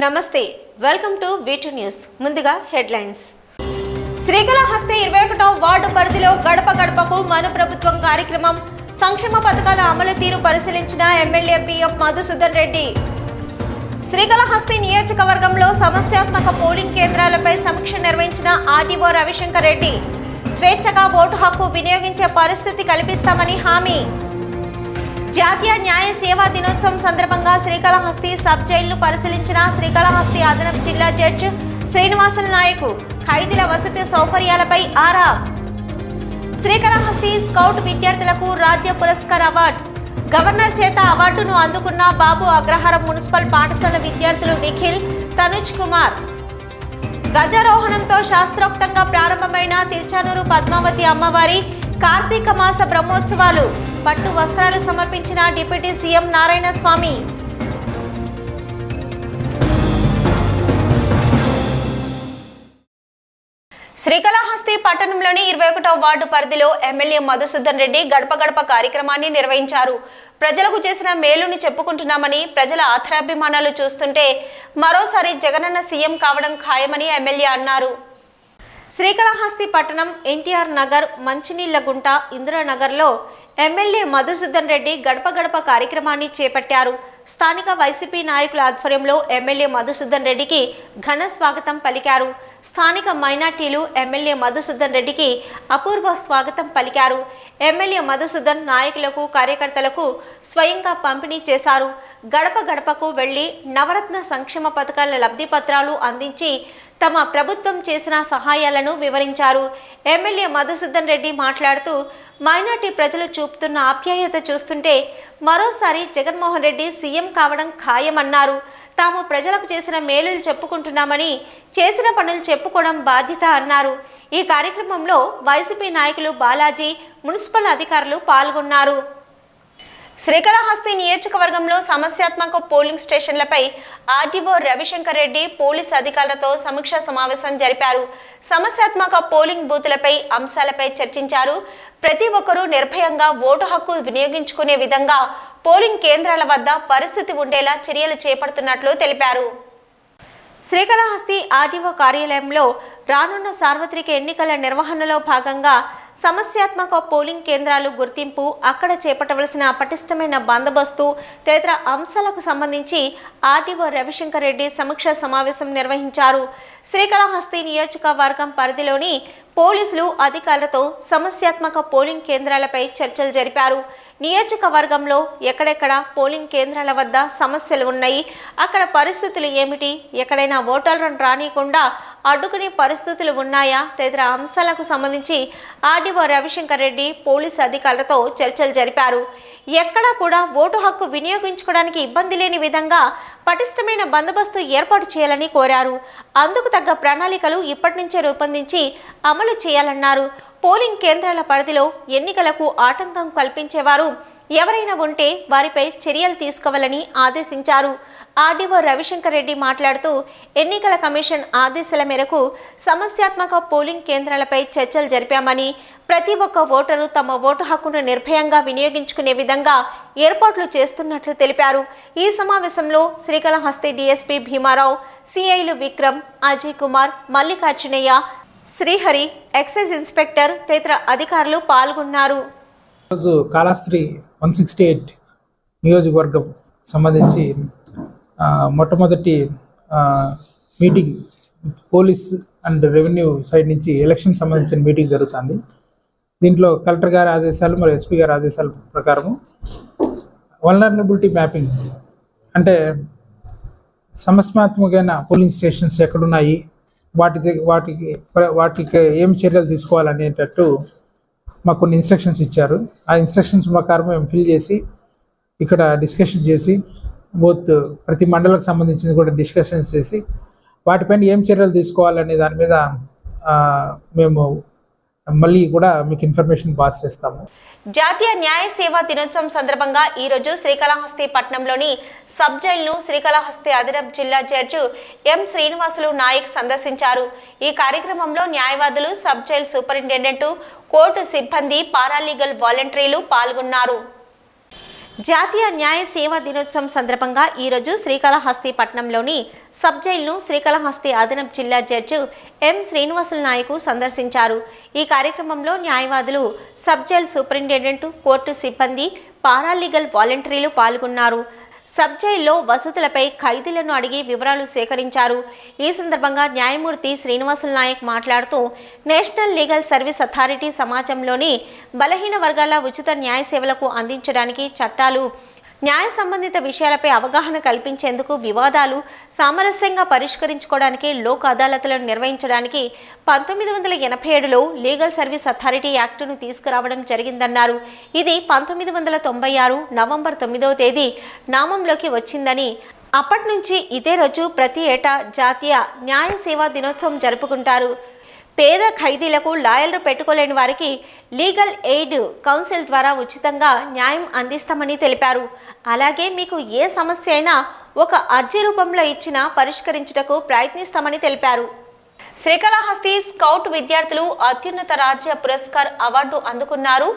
నమస్తే, welcome to V2 news. ముందుగా headlines. Srikalahasti 21వ వార్డు పరిధిలో గడప గడపకు మన ప్రభుత్వం కార్యక్రమం సంక్షేమ పథకాల అమలు తీరు పరిశీలించిన ఎమ్మెల్యే పిఎఫ్ మధుసూదన్ రెడ్డి. శ్రీకాళహస్తి నియోజకవర్గంలో సమస్యాత్మక పోలింగ్ కేంద్రాలపై సమీక్ష నిర్వహించిన ఆర్డీఓ రవిశంకర్ రెడ్డి. స్వేచ్ఛగా ఓటు హక్కు వినియోగించే పరిస్థితి కల్పిస్తామని హామీ. జాతీయ న్యాయ సేవా దినోత్సవం సందర్భంగా శ్రీకాళహస్తి సబ్ జైలును పరిశీలించిన శ్రీకాళహస్తి అదనపు జిల్లా జడ్జి శ్రీనివాసులు నాయకు. ఖైదీల వసతి సౌకర్యాలపై ఆరా. శ్రీకాళహస్తి స్కౌట్ విద్యార్థులకు రాజ్య పురస్కార్ అవార్డు. గవర్నర్ చేత అవార్డును అందుకున్న బాబు అగ్రహారం మున్సిపల్ పాఠశాల విద్యార్థులు నిఖిల్, తనుజ్ కుమార్. గజారోహణంతో శాస్త్రోక్తంగా ప్రారంభమైన తిరుచానూరు పద్మావతి అమ్మవారి కార్తీక మాస బ్రహ్మోత్సవాలు. పట్టు వస్త్రాలు సమర్పించిన డిప్యూటీ సీఎం నారాయణ స్వామి. శ్రీకాళహస్తి పట్టణంలోని 21వ వార్డు పరిధిలో ఎమ్మెల్యే మధుసూదన్ రెడ్డి గడప గడప కార్యక్రమాన్ని నిర్వహించారు. ప్రజలకు చేసిన మేలును చెప్పుకుంటున్నామని, ప్రజల ఆత్రాభిమానాలు చూస్తుంటే మరోసారి జగనన్న సీఎం కావడం ఖాయమని ఎమ్మెల్యే అన్నారు. శ్రీకాళహస్తి పట్టణం ఎన్టీఆర్ నగర్, మంచినీళ్లగుంట, ఇందిరానగర్లో ఎమ్మెల్యే మధుసూదన్ రెడ్డి గడప గడప కార్యక్రమాన్ని చేపట్టారు. స్థానిక వైసీపీ నాయకుల ఆధ్వర్యంలో ఎమ్మెల్యే మధుసూదన్ రెడ్డికి ఘన స్వాగతం పలికారు. స్థానిక మైనార్టీలు ఎమ్మెల్యే మధుసూదన్ రెడ్డికి అపూర్వ స్వాగతం పలికారు. ఎమ్మెల్యే మధుసూదన్ నాయకులకు, కార్యకర్తలకు స్వయంగా పంపిణీ చేశారు. గడప గడపకు వెళ్లి నవరత్న సంక్షేమ పథకాల లబ్ధి పత్రాలు అందించి తమ ప్రభుత్వం చేసిన సహాయాలను వివరించారు. ఎమ్మెల్యే మధుసూదన్ రెడ్డి మాట్లాడుతూ, మైనార్టీ ప్రజలు చూపుతున్న ఆప్యాయత చూస్తుంటే మరోసారి జగన్మోహన్ రెడ్డి సీఎం కావడం ఖాయమన్నారు. తాము ప్రజలకు చేసిన మేలులు చెప్పుకుంటున్నామని, చేసిన పనులు చెప్పుకోవడం బాధ్యత అన్నారు. ఈ కార్యక్రమంలో వైసీపీ నాయకులు బాలాజీ, మున్సిపల్ అధికారులు పాల్గొన్నారు. శ్రీకాళహస్తి నియోజకవర్గంలో సమస్యాత్మక పోలింగ్ స్టేషన్లపై ఆర్డీఓ రవిశంకర్ రెడ్డి పోలీసు అధికారులతో సమీక్షా సమావేశం జరిపారు. సమస్యాత్మక పోలింగ్ బూతులపై అంశాలపై చర్చించారు. ప్రతి ఒక్కరూ నిర్భయంగా ఓటు హక్కు వినియోగించుకునే విధంగా పోలింగ్ కేంద్రాల వద్ద పరిస్థితి ఉండేలా చర్యలు చేపడుతున్నట్లు తెలిపారు. శ్రీకాళహస్తి ఆర్డీఓ కార్యాలయంలో రానున్న సార్వత్రిక ఎన్నికల నిర్వహణలో భాగంగా సమస్యాత్మక పోలింగ్ కేంద్రాలు గుర్తింపు, అక్కడ చేపట్టవలసిన పటిష్టమైన బందోబస్తు తదితర అంశాలకు సంబంధించి ఆర్డీఓ రవిశంకర్ రెడ్డి సమీక్షా సమావేశం నిర్వహించారు. శ్రీకాళహస్తి నియోజకవర్గం పరిధిలోని పోలీసులు అధికారులతో సమస్యాత్మక పోలింగ్ కేంద్రాలపై చర్చలు జరిపారు. నియోజకవర్గంలో ఎక్కడెక్కడ పోలింగ్ కేంద్రాల వద్ద సమస్యలు ఉన్నాయి, అక్కడ పరిస్థితులు ఏమిటి, ఎక్కడైనా ఓటర్లను రానియకుండా అడ్డుకునే పరిస్థితులు ఉన్నాయా తదితర అంశాలకు సంబంధించి ఆర్డీఓ రవిశంకర్ రెడ్డి పోలీసు అధికారులతో చర్చలు జరిపారు. ఎక్కడా కూడా ఓటు హక్కు వినియోగించుకోవడానికి ఇబ్బంది లేని విధంగా పటిష్టమైన బందోబస్తు ఏర్పాటు చేయాలని కోరారు. అందుకు తగ్గ ప్రణాళికలు ఇప్పటి నుంచే రూపొందించి అమలు చేయాలన్నారు. పోలింగ్ కేంద్రాల పరిధిలో ఎన్నికలకు ఆటంకం కల్పించేవారు ఎవరైనా ఉంటే వారిపై చర్యలు తీసుకోవాలని ఆదేశించారు. ఆర్డీఓ రవిశంకర్ రెడ్డి మాట్లాడుతూ, ఎన్నికల కమిషన్ ఆదేశాల మేరకు సమస్యాత్మక పోలింగ్ కేంద్రాలపై చర్చలు జరిపామని, ప్రతి ఒక్క ఓటరు తమ ఓటు హక్కును నిర్భయంగా వినియోగించుకునే విధంగా ఏర్పాట్లు చేస్తున్నట్లు తెలిపారు. ఈ సమావేశంలో శ్రీకాళహస్తి డీఎస్పీ భీమారావు, సిఐలు విక్రమ్, అజయ్ కుమార్, మల్లికార్జునయ్య, శ్రీహరి, ఎక్సైజ్ ఇన్స్పెక్టర్ తదితర అధికారులు పాల్గొన్నారు. కాళహస్తి 168 నియోజకవర్గం సంబంధించి మొట్టమొదటి meeting police and revenue side నుంచి ఎలక్షన్ సంబంధించిన మీటింగ్ జరుగుతుంది. దీంట్లో కలెక్టర్ గారి ఆదేశాలు మరియు ఎస్పీ గారి ఆదేశాల ప్రకారము వల్నరబిలిటీ మ్యాపింగ్ అంటే సమస్యాత్మకమైన పోలింగ్ స్టేషన్స్ ఎక్కడున్నాయి, వాటికి ఏం చర్యలు తీసుకోవాలనేటట్టు మాకు కొన్ని ఇన్స్ట్రక్షన్స్ ఇచ్చారు. ఆ ఇన్స్ట్రక్షన్స్ ప్రకారం మేము ఫిల్ చేసి ఇక్కడ డిస్కషన్ చేసి ప్రతి మండలకు సంబంధించింది కూడా డిస్కషన్స్ చేసి వాటిపైన ఏం చర్యలు తీసుకోవాలనే దాని మీద మేము మళ్ళీ కూడా మీకు ఇన్ఫర్మేషన్ పాస్ చేస్తాము. జాతీయ న్యాయ సేవా దినోత్సవం సందర్భంగా ఈరోజు శ్రీకాళహస్తి పట్టణంలోని సబ్ జైలును శ్రీకాళహస్తి అదనపు జిల్లా జడ్జి ఎం శ్రీనివాసులు నాయక్ సందర్శించారు. ఈ కార్యక్రమంలో న్యాయవాదులు, సబ్ జైలు సూపరింటెండెంట్, కోర్టు సిబ్బంది, పారాలీగల్ వాలంటీర్లు పాల్గొన్నారు. జాతీయ న్యాయ సేవా దినోత్సవం సందర్భంగా ఈరోజు శ్రీకాళహస్తి పట్టణంలోని సబ్ జైలును శ్రీకాళహస్తి అదనపు జిల్లా జడ్జి ఎం శ్రీనివాసులు నాయకు సందర్శించారు. ఈ కార్యక్రమంలో న్యాయవాదులు, సబ్ జైల్ సూపరింటెండెంట్, కోర్టు సిబ్బంది, పారాలీగల్ వాలంటీర్లు పాల్గొన్నారు. సబ్ జైల్లో వసతులపై ఖైదీలను అడిగి వివరాలు సేకరించారు. ఈ సందర్భంగా న్యాయమూర్తి శ్రీనివాసులు నాయక్ మాట్లాడుతూ నేషనల్ లీగల్ సర్వీస్ అథారిటీ సమాజంలోని బలహీన వర్గాల ఉచిత న్యాయ సేవలకు అందించడానికి చట్టాలు, న్యాయ సంబంధిత విషయాలపై అవగాహన కల్పించేందుకు, వివాదాలు సామరస్యంగా పరిష్కరించుకోవడానికి లోక్ అదాలత్లను నిర్వహించడానికి 1987లో లీగల్ సర్వీస్ అథారిటీ యాక్టును తీసుకురావడం జరిగిందన్నారు. ఇది 1996 నవంబర్ 9వ తేదీ నామంలోకి వచ్చిందని, అప్పటి నుంచి ఇదే రోజు ప్రతి ఏటా జాతీయ న్యాయ సేవా దినోత్సవం జరుపుకుంటారు. పేద ఖైదీలకు లాయర్లు పెట్టుకోలేని వారికి లీగల్ ఎయిడ్ కౌన్సిల్ ద్వారా ఉచితంగా న్యాయం అందిస్తామని తెలిపారు. అలాగే మీకు ఏ సమస్య అయినా ఒక అర్జీ రూపంలో ఇచ్చినా పరిష్కరించుటకు ప్రయత్నిస్తామని తెలిపారు. శ్రీకాళహస్తి స్కౌట్ విద్యార్థులు అత్యున్నత రాజ్య పురస్కార్ అవార్డు అందుకున్నారు.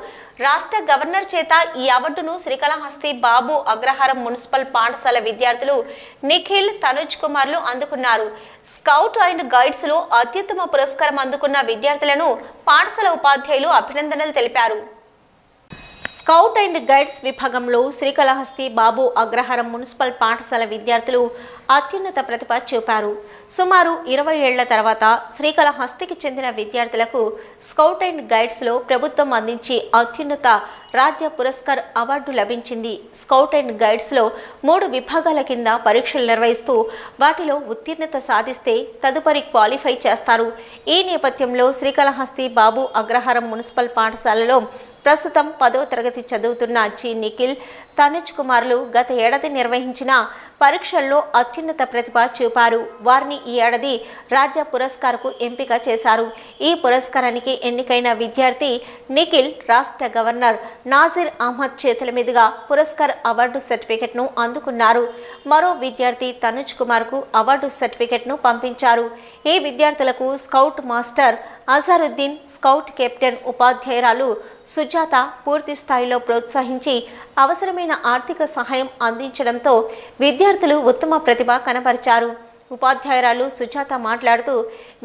రాష్ట్ర గవర్నర్ చేత ఈ అవార్డును శ్రీకాళహస్తి బాబు అగ్రహారం మున్సిపల్ పాఠశాల విద్యార్థులు నిఖిల్, తనుజ్ కుమార్లు అందుకున్నారు. స్కౌట్ అండ్ గైడ్స్ లో అత్యుత్తమ పురస్కారం అందుకున్న విద్యార్థులను పాఠశాల ఉపాధ్యాయులు అభినందనలు తెలిపారు. స్కౌట్ అండ్ గైడ్స్ విభాగంలో శ్రీకాళహస్తి బాబు అగ్రహారం మున్సిపల్ పాఠశాల విద్యార్థులు అత్యున్నత ప్రతిభ చూపారు. సుమారు 20 ఏళ్ల తర్వాత శ్రీకాళహస్తికి చెందిన విద్యార్థులకు స్కౌట్ అండ్ గైడ్స్లో ప్రభుత్వం అందించి అత్యున్నత రాజ్య పురస్కార్ అవార్డు లభించింది. స్కౌట్ అండ్ గైడ్స్లో 3 విభాగాల కింద పరీక్షలు నిర్వహిస్తూ వాటిలో ఉత్తీర్ణత సాధిస్తే తదుపరి క్వాలిఫై చేస్తారు. ఈ నేపథ్యంలో శ్రీకాళహస్తి బాబు అగ్రహారం మున్సిపల్ పాఠశాలలో ప్రస్తుతం 10వ తరగతి చదువుతున్న జి నిఖిల్, తనుజ్ కుమార్లు గత ఏడాది నిర్వహించిన పరీక్షల్లో అత్యున్నత ప్రతిభ చూపారు. వారిని ఈ ఏడాది రాజ్య పురస్కార్కు ఎంపిక చేశారు. ఈ పురస్కారానికి ఎన్నికైన విద్యార్థి నిఖిల్ రాష్ట్ర గవర్నర్ నాజిర్ అహ్మద్ చేతుల మీదుగా పురస్కార్ అవార్డు సర్టిఫికెట్ను అందుకున్నారు. మరో విద్యార్థి తనుజ్ కుమార్కు అవార్డు సర్టిఫికెట్ను పంపించారు. ఈ విద్యార్థులకు scout master Azharuddin, scout captain ఉపాధ్యాయురాలు సుజాత పూర్తి స్థాయిలో ప్రోత్సహించి అవసరమైన ఆర్థిక సహాయం అందించడంతో విద్యార్థులు ఉత్తమ ప్రతిభ కనబరిచారు. ఉపాధ్యాయురాలు సుజాత మాట్లాడుతూ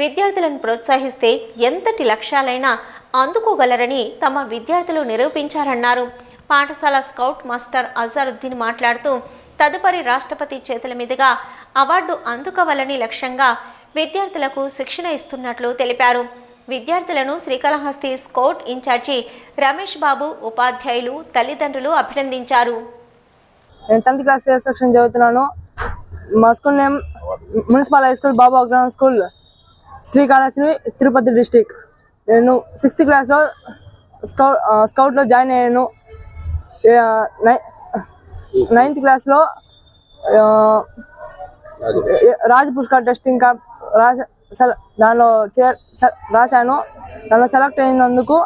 విద్యార్థులను ప్రోత్సహిస్తే ఎంతటి లక్ష్యాలైనా అందుకోగలరని తమ విద్యార్థులు నిరూపించారన్నారు. పాఠశాల స్కౌట్ మాస్టర్ అజారుద్దీన్ మాట్లాడుతూ తదుపరి రాష్ట్రపతి చేతుల మీదుగా అవార్డు అందుకోవాలని లక్ష్యంగా విద్యార్థులకు శిక్షణ ఇస్తున్నట్లు తెలిపారు. విద్యార్థులను శ్రీకాళహస్తి స్కౌట్ ఇన్ఛార్జి రమేష్ బాబు, ఉపాధ్యాయులు, తల్లిదండ్రులు అభినందించారు. నేను 10th క్లాస్ సెక్షన్ చదువుతున్నాను. మా school name municipal high school Babu Agraharam school, Srikalahasti, Tirupati district. నేను 6th క్లాస్లో స్కౌట్లో జాయిన్ అయ్యాను. 9th క్లాస్లో రాజ్ పురస్కార్ టెస్టింగ్ క్యాంప్ దానిలో రాశాను. దానిలో సెలెక్ట్ అయినందుకు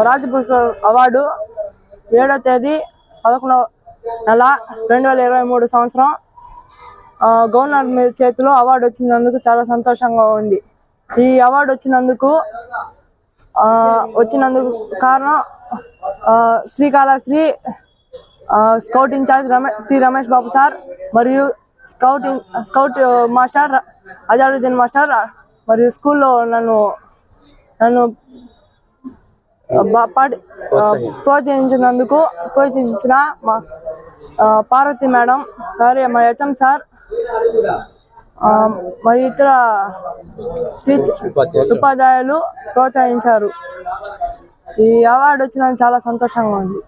రాజ్ పురస్కార్ అవార్డు 7వ తేదీ 11వ నెల 2023 సంవత్సరం గవర్నర్ మీద చేతిలో అవార్డు వచ్చినందుకు చాలా సంతోషంగా ఉంది. ఈ అవార్డు వచ్చినందుకు కారణం Srikalahasti scout incharge Ramesh Babu sir మరియు స్కౌట్ మాస్టర్ అజారుద్దీన్ మాస్టర్ మరియు స్కూల్లో నన్ను ప్రోత్సహించిన మా పార్వతి మేడం గారు, మా హెచ్ఎం సార్ మరియు ఇతర ఉపాధ్యాయులు ప్రోత్సహించారు. ఈ అవార్డు వచ్చినందుకు చాలా సంతోషంగా ఉంది.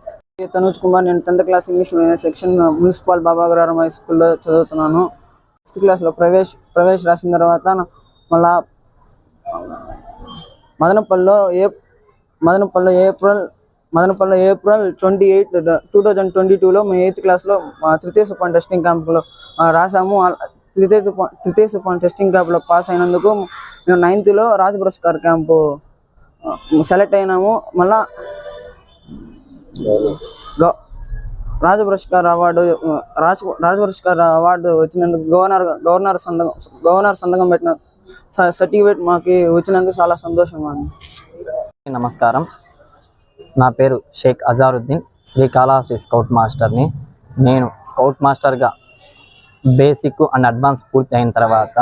తనుజ్ కుమార్, నేను 10th class English section municipal Babagraharam high స్కూల్లో చదువుతున్నాను. 6th క్లాస్లో ప్రవేశ్ రాసిన తర్వాత మళ్ళా మదనపల్లిలో ఏప్రిల్ 28, 2022లో మేము 8th క్లాస్లో తృతీయ సోపాన్ టెస్టింగ్ క్యాంపులో రాసాము. తృతీయ సోపాన్ టెస్టింగ్ క్యాంపులో పాస్ అయినందుకు మేము 9thలో రాజ్ పురస్కార్ క్యాంపు సెలెక్ట్ అయినాము. మళ్ళా రాజ్ పురస్కార్ అవార్డు వచ్చినందుకు గవర్నర్ సంతకం పెట్టిన సర్టిఫికేట్ మాకు వచ్చినందుకు చాలా సంతోషంగా ఉంది. నమస్కారం, నా పేరు షేక్ అజారుద్దీన్. శ్రీకాళహస్తి స్కౌట్ మాస్టర్ని. నేను స్కౌట్ మాస్టర్గా బేసిక్ అండ్ అడ్వాన్స్ పూర్తి అయిన తర్వాత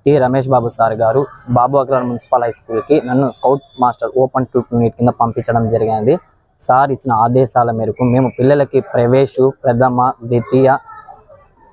టి రమేష్ బాబు సార్ గారు బాబు అగ్రవాల్ మున్సిపల్ హై స్కూల్కి నన్ను స్కౌట్ మాస్టర్ ఓపెన్ ట్యూట్ యూనిట్ కింద పంపించడం జరిగింది. సార్ ఇచ్చిన ఆదేశాల మేరకు మేము పిల్లలకి ప్రవేశు, ప్రథమ, ద్వితీయ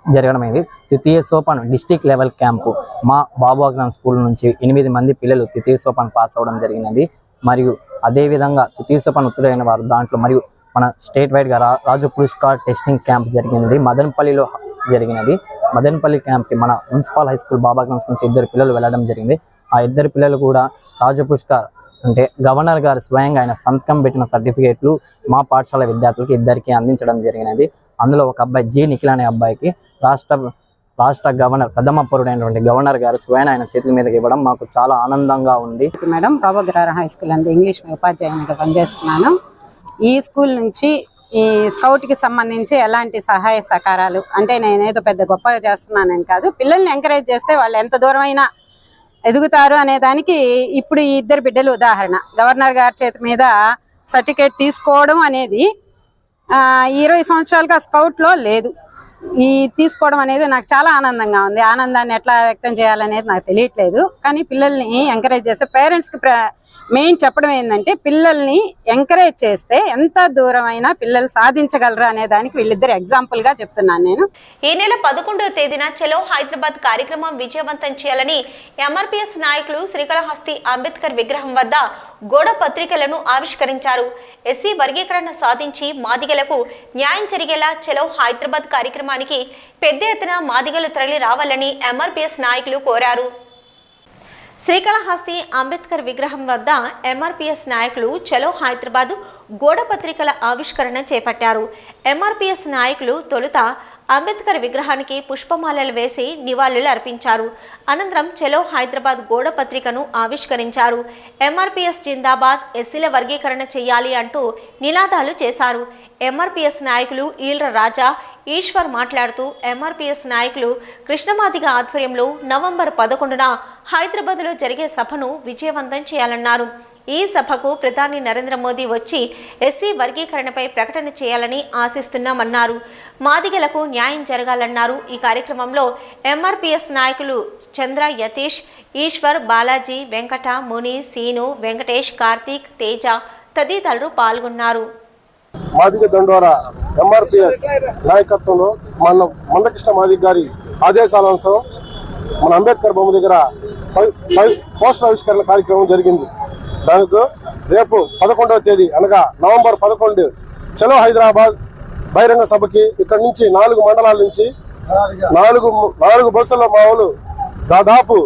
జరగడమైంది. తృతీయ సోపాన్ డిస్టిక్ లెవెల్ క్యాంపు మా బాబు అగ్రవాల్ స్కూల్ నుంచి 8 మంది పిల్లలు తృతీయ సోపాన్ పాస్ అవ్వడం జరిగినది. మరియు అదేవిధంగా తృతీయ సోపాన్ ఉత్తరైన వారు దాంట్లో మరియు మన స్టేట్ వైడ్గా రాజు పురస్కార్ టెస్టింగ్ క్యాంప్ జరిగినది, మదనపల్లిలో జరిగినది. మదనపల్లి క్యాంప్కి మన మున్సిపల్ హై స్కూల్ బాబు అగ్రవాల్ స్కూల్ నుంచి 2 పిల్లలు వెళ్ళడం జరిగింది. ఆ 2 పిల్లలు కూడా రాజు పురస్కార్ అంటే గవర్నర్ గారు స్వయంగా ఆయన సంతకం పెట్టిన సర్టిఫికేట్లు మా పాఠశాల విద్యార్థులకి 2 అందించడం జరిగినది. అందులో ఒక అబ్బాయి జి నిఖిల్ అనే అబ్బాయికి రాష్ట్ర గవర్నర్ ప్రథమ పౌరుడైనటువంటి గవర్నర్ గారు స్వయం ఆయన చేతుల మీదకి ఇవ్వడం మాకు చాలా ఆనందంగా ఉంది. మేడం బాబు అగ్రవాల్ హై స్కూల్ అంతా ఇంగ్లీష్ ఉపాధ్యాయునిగా పనిచేస్తున్నాను. ఈ స్కూల్ నుంచి ఈ స్కౌట్కి సంబంధించి ఎలాంటి సహాయ సహకారాలు అంటే నేనేదో పెద్ద గొప్పగా చేస్తున్నానని కాదు, పిల్లల్ని ఎంకరేజ్ చేస్తే వాళ్ళు ఎంత దూరమైనా ఎదుగుతారు అనే దానికి ఇప్పుడు ఈ 2 బిడ్డలు ఉదాహరణ. గవర్నర్ గారి చేతి మీద సర్టిఫికేట్ తీసుకోవడం అనేది 20 సంవత్సరాలుగా స్కౌట్లో లేదు. ఈ తీసుకోవడం అనేది నాకు చాలా ఆనందంగా ఉంది. ఆనందాన్ని ఎట్లా వ్యక్తం చేయాలనేది నాకు తెలియట్లేదు. కానీ పిల్లల్ని ఎంకరేజ్ చేస్తే పేరెంట్స్కి మెయిన్ చెప్పడం ఏంటంటే పిల్లల్ని ఎంకరేజ్ చేస్తే ఎంత దూరమైనా పిల్లలు సాధించగలరు అనే దానికి వీళ్ళిద్దరు ఎగ్జాంపుల్గా చెప్తున్నాను నేను. ఈ నెల 11వ తేదీన చలో హైదరాబాద్ కార్యక్రమం విజయవంతం చేయాలని ఎంఆర్పీఎస్ నాయకులు శ్రీకాళహస్తి అంబేద్కర్ విగ్రహం వద్ద గోడ పత్రికలను ఆవిష్కరించారు. ఎస్సీ వర్గీకరణ సాధించి మాదిగలకు న్యాయం జరిగేలా చలో హైదరాబాద్ కార్యక్రమానికి పెద్ద ఎత్తున మాదిగలు తరలి రావాలని ఎంఆర్పీఎస్ నాయకులు కోరారు. శ్రీకాళహస్తి అంబేద్కర్ విగ్రహం వద్ద ఎంఆర్పీఎస్ నాయకులు చలో హైదరాబాద్ గోడ పత్రికల ఆవిష్కరణ చేపట్టారు. ఎంఆర్పీఎస్ నాయకులు తొలుత అంబేద్కర్ విగ్రహానికి పుష్పమాలలు వేసి నివాళులు అర్పించారు. అనంతరం చలో హైదరాబాద్ గోడ పత్రికను ఆవిష్కరించారు. ఎంఆర్పీఎస్ జిందాబాద్, ఎస్సీల వర్గీకరణ చేయాలి అంటూ నినాదాలు చేశారు. ఎంఆర్పీఎస్ నాయకులు ఈల్ర రాజా, ఈశ్వర్ మాట్లాడుతూ ఎంఆర్పీఎస్ నాయకులు కృష్ణమాదిగ ఆధ్వర్యంలో నవంబర్ 11న హైదరాబాద్లో జరిగే సభను విజయవంతం చేయాలన్నారు. ఈ సభకు ప్రధాని నరేంద్ర మోదీ వచ్చి ఎస్సీ వర్గీకరణపై ప్రకటన చేయాలని ఆశిస్తున్నామన్నారు. మాదిగలకు న్యాయం జరగాలన్నారు. ఈ కార్యక్రమంలో ఎంఆర్పీఎస్ నాయకులు చంద్ర, యతీష్, ఈశ్వర్, బాలాజీ, వెంకట, ముని, సీను, వెంకటేష్, కార్తీక్, తేజ తదితరులు పాల్గొన్నారు. మాదిగ దండోరా ఎంఆర్పీఎస్ నాయకత్వంలో మందకృష్ణ మాదిగ గారి ఆదేశానుసారం మన అంబేద్కర్ బొమ్మ దగ్గర పోస్టర్ ఆవిష్కరణ కార్యక్రమం జరిగింది. దానికి రేపు 11వ తేదీ అనగా నవంబర్ 11 చలో హైదరాబాద్ బహిరంగ సభకి ఇక్కడ నుంచి 4 మండలాల నుంచి 4 బస్సుల మావులు దాదాపు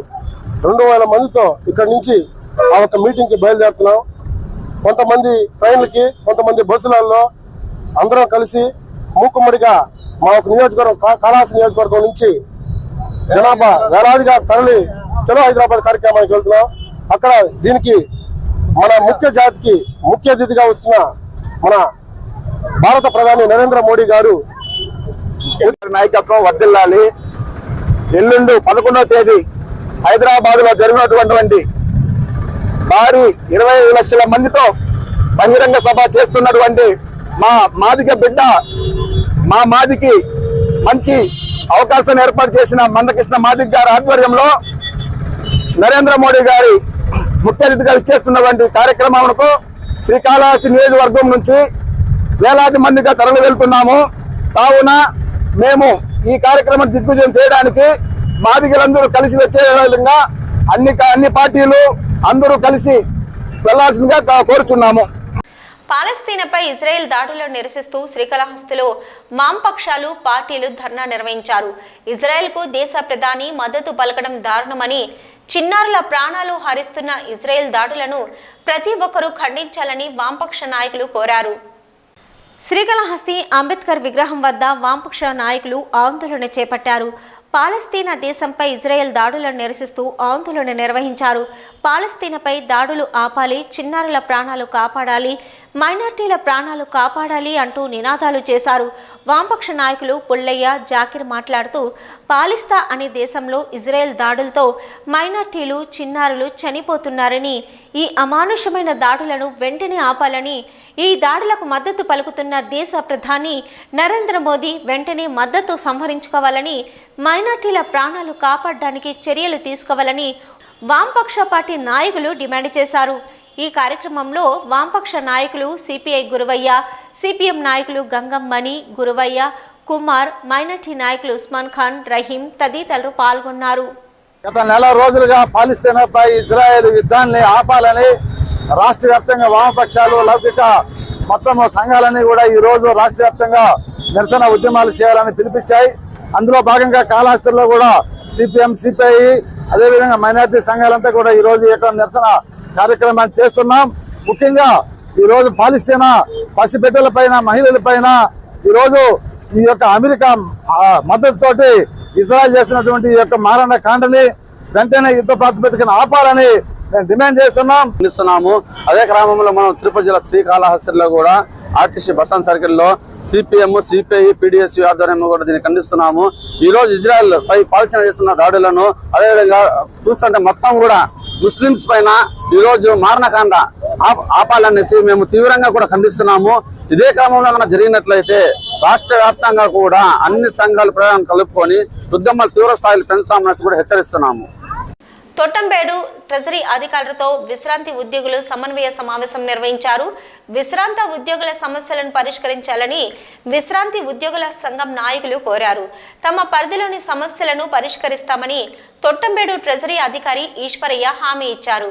2,000 మందితో ఇక్కడ నుంచి ఆ ఒక మీటింగ్కి బయలుదేరుతున్నాం. కొంతమంది ట్రైన్లకి, కొంతమంది బస్సులలో అందరం కలిసి మూకుమ్మడిగా మా ఒక నియోజకవర్గం కాళహస్తి నియోజకవర్గం నుంచి జనాభా వేలాదిగా తరలి చలో హైదరాబాద్ కార్యక్రమానికి వెళ్తున్నాం. అక్కడ దీనికి మన ముఖ్య అతిథిగా వస్తున్న మన భారత ప్రధాని నరేంద్ర మోడీ గారు నాయకత్వం వర్ధిల్లాలి. ఎల్లుండి 11వ తేదీ హైదరాబాద్ లో జరిగినటువంటి భారీ 25 లక్షల మందితో బహిరంగ సభ చేస్తున్నటువంటి మా మాదిగ బిడ్డ, మా మాదికి మంచి అవకాశం ఏర్పాటు చేసిన మందకృష్ణ మాదిగ గారి ఆధ్వర్యంలో నరేంద్ర మోడీ గారి ముఖ్య అతిథిగా ఇచ్చేస్తున్నటువంటి కార్యక్రమాలకు శ్రీకాళహస్తి నియోజకవర్గం నుంచి వేలాది మందిగా తరలి వెళ్తున్నాము. కావున మేము ఈ కార్యక్రమం దిగ్విజయం చేయడానికి మాదిగలందరూ కలిసి వచ్చే విధంగా అన్ని పార్టీలు అందరూ కలిసి వెళ్లాల్సిందిగా కోరుచున్నాము. పాలస్తీనాపై ఇజ్రాయెల్ దాడులను నిరసిస్తూ శ్రీకాళహస్తిలో వామపక్షాలు, పార్టీలు ధర్నా నిర్వహించారు. ఇజ్రాయెల్కు దేశ ప్రధాని మద్దతు పలకడం దారుణమని, చిన్నారుల ప్రాణాలు హరిస్తున్న ఇజ్రాయెల్ దాడులను ప్రతి ఒక్కరూ ఖండించాలని వామపక్ష నాయకులు కోరారు. శ్రీకాళహస్తి అంబేద్కర్ విగ్రహం వద్ద వామపక్ష నాయకులు ఆందోళన చేపట్టారు. పాలస్తీనా దేశంపై ఇజ్రాయెల్ దాడులను నిరసిస్తూ ఆందోళన నిర్వహించారు. పాలస్తీనాపై దాడులు ఆపాలి, చిన్నారుల ప్రాణాలు కాపాడాలి, మైనార్టీల ప్రాణాలు కాపాడాలి అంటూ నినాదాలు చేశారు. వామపక్ష నాయకులు పుల్లయ్య, జాకిర్ మాట్లాడుతూ పాలిస్తా అనే దేశంలో ఇజ్రాయెల్ దాడులతో మైనార్టీలు, చిన్నారులు చనిపోతున్నారని, ఈ అమానుషమైన దాడులను వెంటనే ఆపాలని, ఈ దాడులకు మద్దతు పలుకుతున్న దేశ ప్రధాని నరేంద్ర మోదీ వెంటనే మద్దతు సంహరించుకోవాలని, మైనార్టీల ప్రాణాలు కాపాడడానికి చర్యలు తీసుకోవాలని వామపక్ష పార్టీ నాయకులు డిమాండ్ చేశారు. ఈ కార్యక్రమంలో వామపక్ష నాయకులు సిపిఐ గురువయ్య, సిపిఎం నాయకులు గంగమ్మణి, గురువయ్య, కుమార్, మైనార్టీ నాయకులు ఉస్మాన్ ఖాన్, రహీం తదితరులు పాల్గొన్నారు. గత నెల రోజులుగా పాలస్తీనాపై ఇజ్రాయెల్ యుద్ధాన్ని ఆపాలని రాష్ట్ర వ్యాప్తంగా వామపక్షాలు, లౌకిక మొత్తం సంఘాలన్నీ కూడా ఈ రోజు రాష్ట్ర వ్యాప్తంగా నిరసన ఉద్యమాలు చేయాలని పిలిపించాయి. అందులో భాగంగా కాళహస్తిలో కూడా సిపిఎం, సిపిఐ అదేవిధంగా మైనార్టీ సంఘాలంతా కూడా ఈ రోజు ఈ నిరసన కార్యక్రమాన్ని చేస్తున్నాం. ముఖ్యంగా ఈ రోజు పాలస్తీనా పసిబిడ్డల పైన, మహిళల పైన ఈ రోజు ఈ యొక్క అమెరికా మద్దతుతోటి ఇజ్రాయెల్ చేసినటువంటి ఈ యొక్క మారణ కాండని వెంటనే యుద్ధ ప్రాతిపదికన ఆపాలని మేము డిమాండ్ చేస్తున్నాము. అదే క్రమంలో మనం తిరుపతి జిల్లా శ్రీకాళహస్తిలో కూడా ఆర్టీసీ బస్టాండ్ సర్కిల్లో సిపిఎం, సిపిఐ, పిడిఎస్ ఆధ్వర్యంలో కూడా దీన్ని ఖండిస్తున్నాము. ఈ రోజు ఇజ్రాయెల్ పై పాలన చేస్తున్న దాడులను అదేవిధంగా చూస్తుంటే మొత్తం కూడా ముస్లింస్ పైన ఈ రోజు మారణకాండ ఆపాలనేసి మేము తీవ్రంగా కూడా ఖండిస్తున్నాము. ఇదే క్రమంలో కనుక జరిగినట్లయితే రాష్ట్ర వ్యాప్తంగా కూడా అన్ని సంఘాలు ప్రయోగం కలుపుకొని ఉద్యమాలు తీవ్ర స్థాయిలో పెంచుతామని కూడా హెచ్చరిస్తున్నాము. తొట్టంబేడు ట్రెజరీ అధికారులతో విశ్రాంతి ఉద్యోగులు సమన్వయ సమావేశం నిర్వహించారు. విశ్రాంత ఉద్యోగుల సమస్యలను పరిష్కరించాలని విశ్రాంతి ఉద్యోగుల సంఘం నాయకులు కోరారు. తమ పరిధిలోని సమస్యలను పరిష్కరిస్తామని తొట్టంబేడు ట్రెజరీ అధికారి ఈశ్వరయ్య హామీ ఇచ్చారు.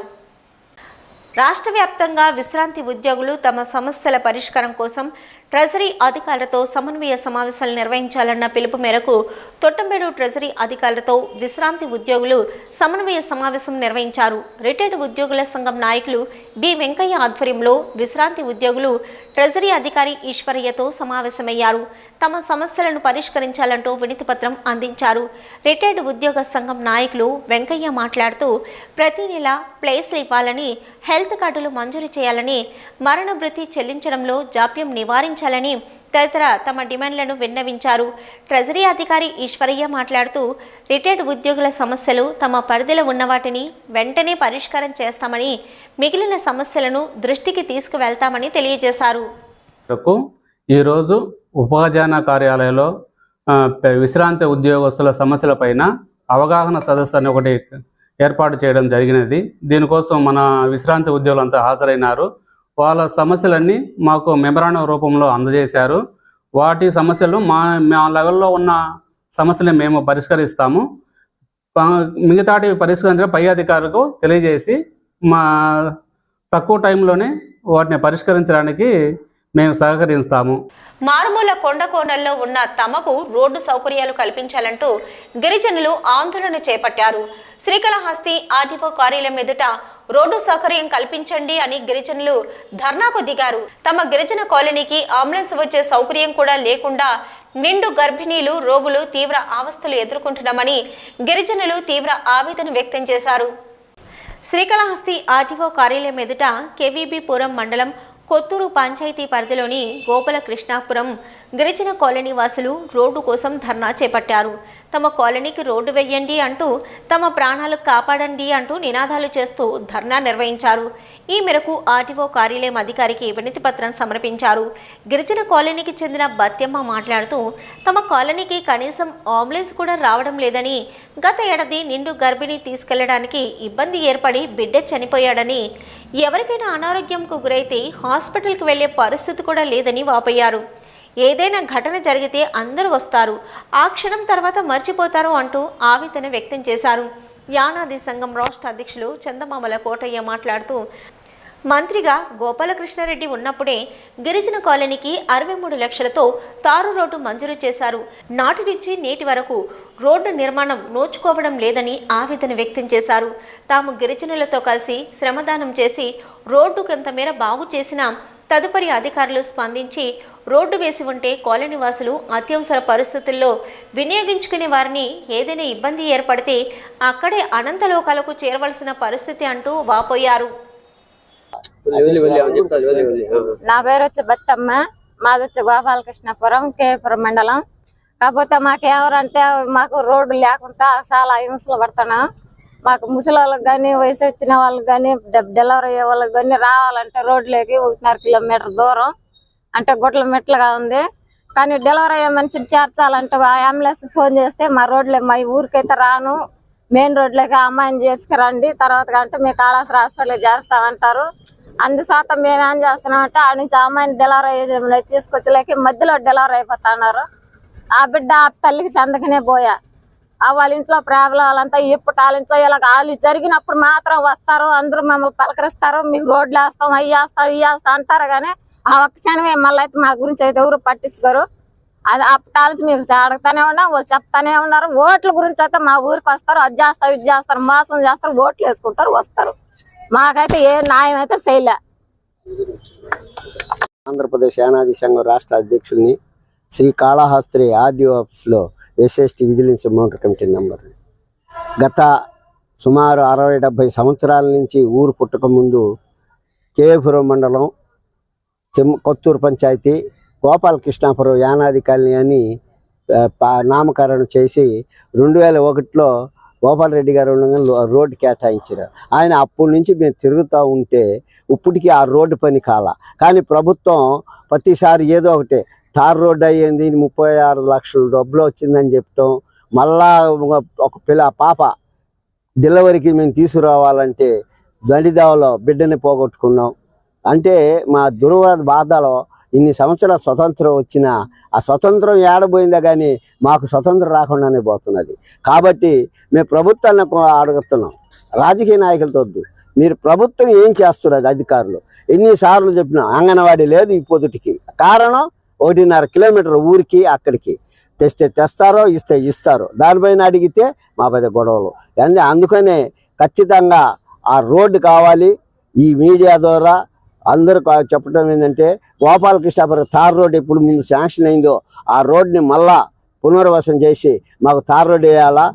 రాష్ట్ర వ్యాప్తంగా విశ్రాంతి ఉద్యోగులు తమ సమస్యల పరిష్కారం కోసం ట్రెజరీ అధికారులతో సమన్వయ సమావేశాలు నిర్వహించాలన్న పిలుపు మేరకు తొట్టంబేడు ట్రెజరీ అధికారులతో విశ్రాంతి ఉద్యోగులు సమన్వయ సమావేశం నిర్వహించారు. రిటైర్డ్ ఉద్యోగుల సంఘం నాయకులు బి వెంకయ్య ఆధ్వర్యంలో విశ్రాంతి ఉద్యోగులు ట్రెజరీ అధికారి ఈశ్వరయ్యతో సమావేశమయ్యారు. తమ సమస్యలను పరిష్కరించాలంటూ వినతి పత్రం అందించారు. రిటైర్డ్ ఉద్యోగ సంఘం నాయకులు వెంకయ్య మాట్లాడుతూ ప్రతి నెల ప్లేస్లు ఇవ్వాలని, హెల్త్ కార్డులు మంజూరు చేయాలని, మరణ భృతి చెల్లించడంలో జాప్యం నివారించాలని తదితర తమ డిమాండ్లను విన్నవించారు. ట్రెజరీ అధికారి ఈశ్వరయ్య మాట్లాడుతూ రిటైర్డ్ ఉద్యోగుల సమస్యలు తమ పరిధిలో ఉన్న వాటిని వెంటనే పరిష్కారం చేస్తామని, మిగిలిన సమస్యలను దృష్టికి తీసుకువెళ్తామని తెలియజేశారు. ఈరోజు ఉపఖజానా కార్యాలయంలో విశ్రాంతి ఉద్యోగస్తుల సమస్యలపైన అవగాహన సదస్సు అని ఒకటి ఏర్పాటు చేయడం జరిగినది. దీనికోసం మన విశ్రాంతి ఉద్యోగులంతా హాజరైనారు. వాళ్ళ సమస్యలన్నీ మాకు మెమరాండం రూపంలో అందజేశారు. వాటి సమస్యలు మా లెవెల్లో ఉన్న సమస్యలు మేము పరిష్కరిస్తాము. మిగతాటి పరిష్కరించడం పై అధికారులకు తెలియజేసి మా తక్కువ టైంలోనే వాటిని పరిష్కరించడానికి మేము సహకరిస్తాము. మారుమూల కొండ కోణల్లో ఉన్న తమకు రోడ్డు సౌకర్యాలు కల్పించాలంటూ గిరిజనులు ఆందోళన చేపట్టారు. శ్రీకాళహస్తి ఆర్టీఓ కార్యాలయం ఎదుట రోడ్డు సౌకర్యం కల్పించండి అని గిరిజనులు ధర్నాకు దిగారు. తమ గిరిజన కాలనీకి అంబులెన్స్ వచ్చే సౌకర్యం కూడా లేకుండా నిండు గర్భిణీలు, రోగులు తీవ్ర అవస్థలు ఎదుర్కొంటున్నామని గిరిజనులు తీవ్ర ఆవేదన వ్యక్తం చేశారు. శ్రీకాళహస్తి ఆర్టీఓ కార్యాలయం ఎదుట కేవీబీపురం మండలం కొత్తూరు పంచాయతీ పరిధిలోని గోపాల కృష్ణాపురం గిరిజన కాలనీ వాసులు రోడ్డు కోసం ధర్నా చేపట్టారు. తమ కాలనీకి రోడ్డు వేయండి అంటూ, తమ ప్రాణాలు కాపాడండి అంటూ నినాదాలు చేస్తూ ధర్నా నిర్వహించారు. ఈ మేరకు ఆర్టీఓ కార్యాలయం అధికారికి వినతి పత్రం సమర్పించారు. గిరిజన కాలనీకి చెందిన బత్యమ్మ మాట్లాడుతూ తమ కాలనీకి కనీసం అంబులెన్స్ కూడా రావడం లేదని, గత ఏడాది నిండు గర్భిణి తీసుకెళ్లడానికి ఇబ్బంది ఏర్పడి బిడ్డ చనిపోయాడని, ఎవరికైనా అనారోగ్యంకు గురైతే హాస్పిటల్కి వెళ్లే పరిస్థితి కూడా లేదని వాపోయారు. ఏదైనా ఘటన జరిగితే అందరూ వస్తారు, ఆ క్షణం తర్వాత మర్చిపోతారు అంటూ ఆవేదన వ్యక్తం చేశారు. యానాది సంఘం రాష్ట్ర అధ్యక్షులు చందమామల కోటయ్య మాట్లాడుతూ మంత్రిగా గోపాలకృష్ణారెడ్డి ఉన్నప్పుడే గిరిజన కాలనీకి 63 లక్షలతో తారు రోడ్డు మంజూరు చేశారు. నాటి నుంచి నేటి వరకు రోడ్డు నిర్మాణం నోచుకోవడం లేదని ఆవేదన వ్యక్తం చేశారు. తాము గిరిజనులతో కలిసి శ్రమదానం చేసి రోడ్డు కొంతమేర బాగు చేసినా తదుపరి అధికారులు స్పందించి రోడ్డు వేసి ఉంటే కాలనీ వాసులు అత్యవసర పరిస్థితుల్లో వినియోగించుకునే వారిని ఏదైనా ఇబ్బంది ఏర్పడితే అక్కడే అనంతలోకాలకు చేరవలసిన పరిస్థితి అంటూ వాపోయారు. నా పేరు వచ్చి బత్తమ్మ, మాది వచ్చి గోపాలకృష్ణపురం, కేపురం మండలం. కాకపోతే మాకు ఎవరంటే మాకు రోడ్డు లేకుండా చాలా హింసలు పడుతున్నాం. మాకు ముసలి వాళ్ళకి కానీ, వయసు వచ్చిన వాళ్ళకి కానీ, డెలివరీ అయ్యే వాళ్ళకి కానీ రావాలంటే రోడ్లోకి 1.5 కిలోమీటర్ దూరం అంటే గుట్ల మెట్లుగా ఉంది. కానీ డెలివరీ అయ్యే మనిషిని చేర్చాలంటే అంబులెన్స్ ఫోన్ చేస్తే మా ఊరికైతే రాను, మెయిన్ రోడ్లోకి అమ్మాయిని చేసుకురండి, తర్వాత అంటే మీ కాళాశ్రీ హాస్పిటల్కి చేరుస్తామంటారు. అందుశాతం మేమేం చేస్తున్నామంటే ఆడ నుంచి అమ్మాయిని డెలివరీ తీసుకొచ్చలేక మధ్యలో డెలివరీ అయిపోతున్నారు. ఆ బిడ్డ ఆ తల్లికి చెందకనే పోయా. వాళ్ళ ఇంట్లో ప్రాబ్లం వాళ్ళంతా ఎప్పుడు ఆలోచించో ఇలా వాళ్ళు జరిగినప్పుడు మాత్రం వస్తారు, అందరూ మమ్మల్ని పలకరిస్తారు, మీకు రోడ్లు వేస్తాం, అవి వేస్తాం, ఇవి వేస్తాం అంటారు. కానీ ఆ ఒక్క క్షణమే మళ్ళీ అయితే మా గురించి అయితే ఎవరు పట్టించుకోరు. అది అప్పటి మీకు అడుగుతానే ఉన్నాం, వాళ్ళు చెప్తానే ఉన్నారు. ఓట్ల గురించి అయితే మా ఊరికి వస్తారు, అది చేస్తారు, ఇది చేస్తారు, మోసం చేస్తారు, ఓట్లు వేసుకుంటారు, వస్తారు. మాకైతే ఏ న్యాయం అయితే చేయలే. ఆంధ్రప్రదేశ్ యానాది సంఘం రాష్ట్ర అధ్యక్షుల్ని, శ్రీకాళహస్తి ఆర్డీఓ ఆఫీస్లో ఎస్ఎస్టీ విజిలెన్స్ మౌంటర్ కమిటీ మెంబర్. గత సుమారు 60-70 సంవత్సరాల నుంచి ఊరు పుట్టక ముందు కేపురం మండలం కొత్తూరు పంచాయతీ గోపాలకృష్ణాపురం యానాది కాలనీ అని నామకరణం చేసి 2001లో గోపాలరెడ్డి గారు రోడ్డు కేటాయించారు. ఆయన అప్పటి నుంచి మేము తిరుగుతూ ఉంటే ఇప్పటికీ ఆ రోడ్డు పని కాల. కానీ ప్రభుత్వం ప్రతిసారి ఏదో ఒకటి తార్ రోడ్డు అయ్యింది, 36 లక్షల డబ్బులు వచ్చిందని చెప్పటం, మళ్ళా ఒక పాప డెలివరీకి మేము తీసుకురావాలంటే బండిదావలో బిడ్డని పోగొట్టుకున్నాం. అంటే మా బాధలో ఇన్ని సంవత్సరాల స్వతంత్రం వచ్చినా ఆ స్వతంత్రం ఏడబోయిందా కానీ మాకు స్వతంత్రం రాకుండానే పోతున్నది. కాబట్టి మేము ప్రభుత్వాన్ని అడుగుతున్నాం, రాజకీయ నాయకులతో వద్దు, మీరు ప్రభుత్వం ఏం చేస్తున్నది? అధికారులు ఎన్నిసార్లు చెప్పినా అంగన్వాడీ లేదు ఈ పొద్దుటికి. కారణం 1.5 కిలోమీటర్ ఊరికి అక్కడికి తెస్తారో ఇస్తారు, దానిపైన అడిగితే మా పెద్ద గొడవలు. అందుకనే ఖచ్చితంగా ఆ రోడ్డు కావాలి. ఈ మీడియా ద్వారా అందరూ చెప్పడం ఏంటంటే గోపాలకృష్ణాపురం తార్ రోడ్డు ఎప్పుడు ముందు శాంక్షన్ అయిందో ఆ రోడ్ని మళ్ళా పునర్వసం చేసి మాకు తార్ రోడ్డు వేయాలా.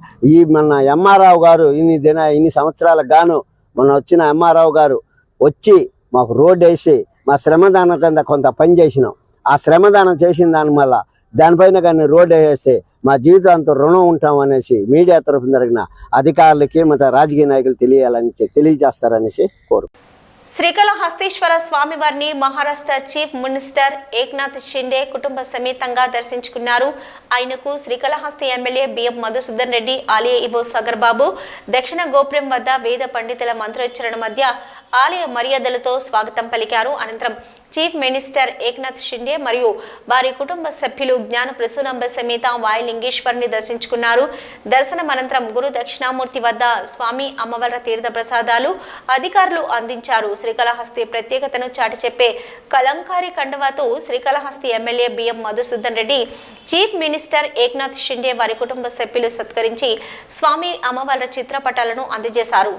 మన ఎంఆర్ఆవు గారు ఇన్ని సంవత్సరాలకు గాను మొన్న వచ్చిన ఎంఆర్ఆవు గారు వచ్చి మాకు రోడ్డు వేసి మా శ్రమదానం కింద కొంత పని చేసినాం. ఆ శ్రమదానం చేసిన దానిపైన కానీ రోడ్డు వేస్తే మా జీవితాంతో రుణం ఉంటాం అనేసి మీడియా తరఫున జరిగిన అధికారులకి మన రాజకీయ నాయకులు తెలియజేస్తారనేసి కోరు. శ్రీకాళహస్తీశ్వర స్వామివారిని మహారాష్ట్ర చీఫ్ మినిస్టర్ ఏక్నాథ్ షిండే కుటుంబ సమేతంగా దర్శించుకున్నారు. ఆయనకు శ్రీకాళహస్తి ఎమ్మెల్యే బిఎం మధుసూదన్ రెడ్డి, ఆలయ ఇబో సాగర్ బాబు దక్షిణ గోపురం వద్ద వేద పండితుల మంత్రోచ్చరణ మధ్య ఆలయ మర్యాదలతో స్వాగతం పలికారు. అనంతరం చీఫ్ మినిస్టర్ ఏక్నాథ్ షిండే మరియు వారి కుటుంబ సభ్యులు జ్ఞాన ప్రసూనంబ సమేత వాయులింగేశ్వరిని దర్శించుకున్నారు. దర్శనం అనంతరం గురు దక్షిణామూర్తి వద్ద స్వామి అమ్మవార్ల తీర్థ ప్రసాదాలు అధికారులు అందించారు. శ్రీకాళహస్తి ప్రత్యేకతను చాటి చెప్పే కలంకారీ కండువాతో Srikalahasti MLA BM Madhusudan Reddy, chief minister Eknath Shinde వారి కుటుంబ సభ్యులు సత్కరించి స్వామి అమ్మవార్ల చిత్రపటాలను అందజేశారు.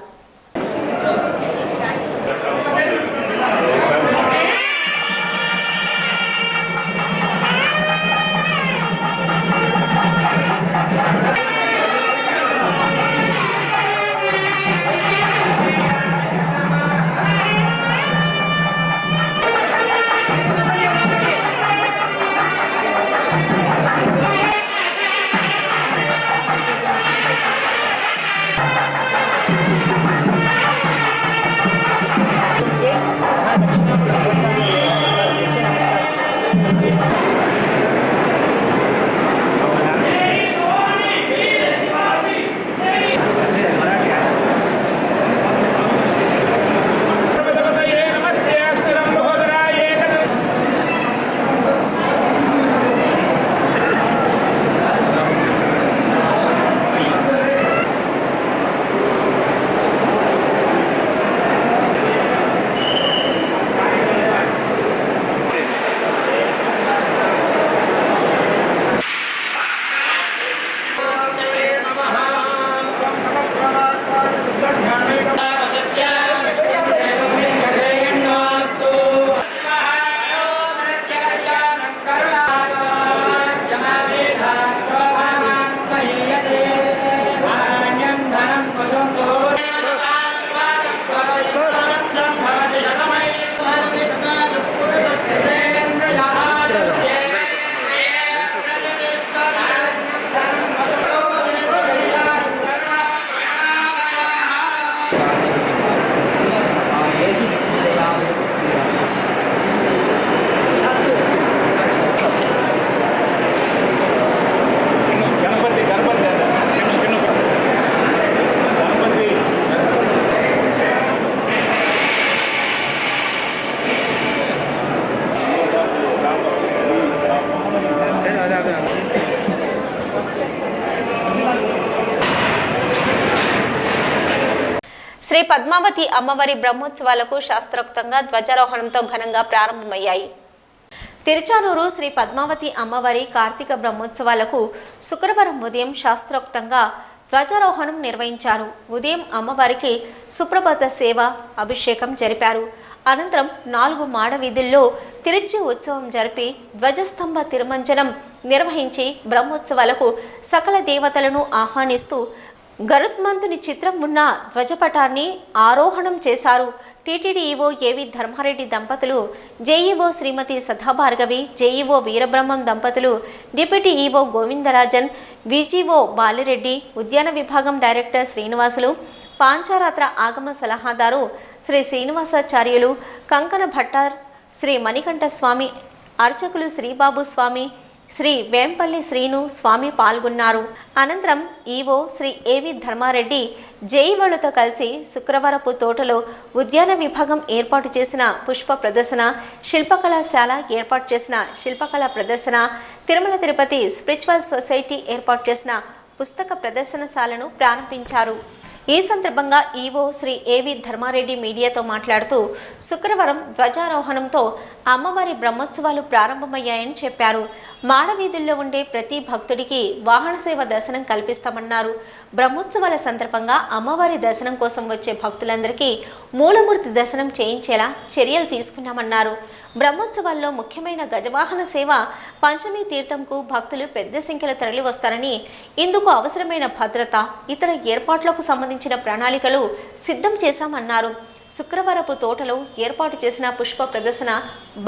శ్రీ పద్మావతి అమ్మవారి బ్రహ్మోత్సవాలకు శాస్త్రోక్తంగా ధ్వజారోహణంతో ఘనంగా ప్రారంభమయ్యాయి. తిరుచానూరు శ్రీ పద్మావతి అమ్మవారి కార్తీక బ్రహ్మోత్సవాలకు శుక్రవారం ఉదయం శాస్త్రోక్తంగా ధ్వజారోహణం నిర్వహించారు. ఉదయం అమ్మవారికి సుప్రభాత సేవ, అభిషేకం జరిపారు. అనంతరం 4 మాడ వీధుల్లో తిరుచి ఉత్సవం జరిపి ధ్వజస్తంభ తిరుమంజనం నిర్వహించి బ్రహ్మోత్సవాలకు సకల దేవతలను ఆహ్వానిస్తూ గరుత్మంతుని చిత్రం ఉన్న ధ్వజపటాన్ని ఆరోహణం చేశారు. టీటీడీ ఈవో ఏవి ధర్మారెడ్డి దంపతులు, జేఈఓ శ్రీమతి సదాభార్గవి, జేఈఓ వీరబ్రహ్మం దంపతులు, deputy EO Govindarajan, VGO Balireddy, ఉద్యాన విభాగం డైరెక్టర్ శ్రీనివాసులు, పాంచారాత్ర ఆగమ సలహాదారు శ్రీ శ్రీనివాసాచార్యులు, కంకణ భట్టార్, శ్రీ మణికంఠ స్వామి, అర్చకులు శ్రీబాబు స్వామి, శ్రీ వేంపల్లి శ్రీను స్వామి పాల్గొన్నారు. అనంతరం ఈవో శ్రీ ఏవి ధర్మారెడ్డి జేఈఓలతో కలిసి శుక్రవారపు తోటలో ఉద్యాన విభాగం ఏర్పాటు చేసిన పుష్ప ప్రదర్శన, శిల్పకళాశాల ఏర్పాటు చేసిన శిల్పకళా ప్రదర్శన, తిరుమల తిరుపతి స్పిరిచువల్ సొసైటీ ఏర్పాటు చేసిన పుస్తక ప్రదర్శనశాలను ప్రారంభించారు. ఈ సందర్భంగా ఈవో శ్రీ ఏవి ధర్మారెడ్డి మీడియాతో మాట్లాడుతూ శుక్రవారం ధ్వజారోహణంతో అమ్మవారి బ్రహ్మోత్సవాలు ప్రారంభమయ్యాయని చెప్పారు. మాడవీధుల్లో ఉండే ప్రతి భక్తుడికి వాహన సేవ దర్శనం కల్పిస్తామన్నారు. బ్రహ్మోత్సవాల సందర్భంగా అమ్మవారి దర్శనం కోసం వచ్చే భక్తులందరికీ మూలమూర్తి దర్శనం చేయించేలా చర్యలు తీసుకున్నామన్నారు. బ్రహ్మోత్సవాల్లో ముఖ్యమైన గజవాహన సేవ పంచమీ తీర్థంకు భక్తులు పెద్ద సంఖ్యలో తరలి వస్తారని, ఇందుకు అవసరమైన భద్రత, ఇతర ఏర్పాట్లకు సంబంధించిన ప్రణాళికలు సిద్ధం చేశామన్నారు. శుక్రవారపు తోటలో ఏర్పాటు చేసిన పుష్ప ప్రదర్శన